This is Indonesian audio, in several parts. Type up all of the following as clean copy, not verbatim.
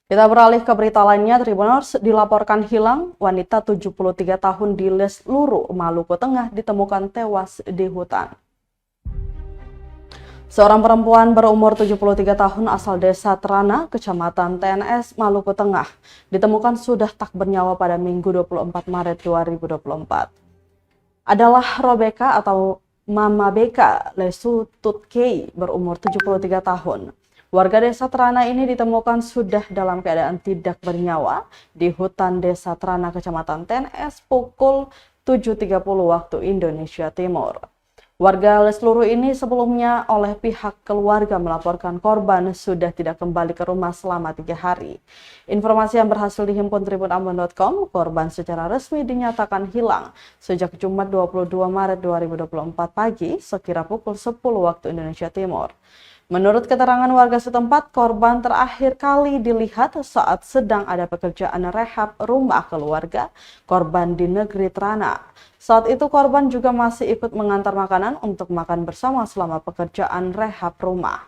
Kita beralih ke berita lainnya, Tribuners dilaporkan hilang wanita 73 tahun di Lesluru, Maluku Tengah ditemukan tewas di hutan. Seorang perempuan berumur 73 tahun asal desa Trana, Kecamatan TNS, Maluku Tengah, ditemukan sudah tak bernyawa pada Minggu 24 Maret 2024. Adalah Robeka atau Mama Beka Lesu Tutkei berumur 73 tahun. Warga desa Trana ini ditemukan sudah dalam keadaan tidak bernyawa di hutan desa Trana, Kecamatan TNS pukul 7.30 waktu Indonesia Timur. Warga Lesluru ini sebelumnya oleh pihak keluarga melaporkan korban sudah tidak kembali ke rumah selama 3 hari. Informasi yang berhasil dihimpun tribunambon.com, korban secara resmi dinyatakan hilang sejak Jumat 22 Maret 2024 pagi sekira pukul 10 waktu Indonesia Timur. Menurut keterangan warga setempat, korban terakhir kali dilihat saat sedang ada pekerjaan rehab rumah keluarga korban di negeri Trana. Saat itu korban juga masih ikut mengantar makanan untuk makan bersama selama pekerjaan rehab rumah.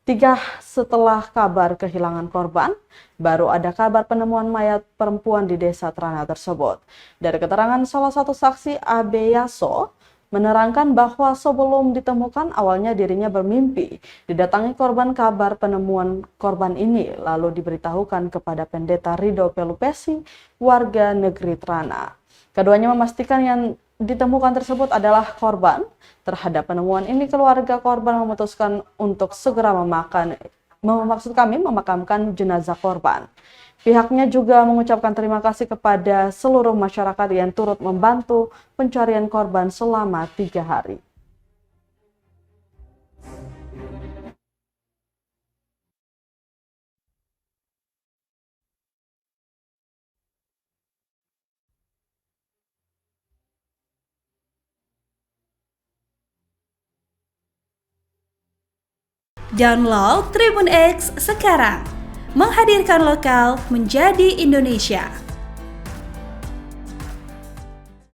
3 setelah kabar kehilangan korban, baru ada kabar penemuan mayat perempuan di desa Trana tersebut. Dari keterangan salah satu saksi, Abe Yaso, menerangkan bahwa sebelum ditemukan awalnya dirinya bermimpi didatangi korban. Kabar penemuan korban ini lalu diberitahukan kepada Pendeta Rido Pelupesi, warga negeri Trana. Keduanya memastikan yang ditemukan tersebut adalah korban. Terhadap penemuan ini, keluarga korban memutuskan untuk segera memakamkan jenazah korban. Pihaknya juga mengucapkan terima kasih kepada seluruh masyarakat yang turut membantu pencarian korban selama 3 hari. Download Tribun X sekarang, menghadirkan lokal menjadi Indonesia.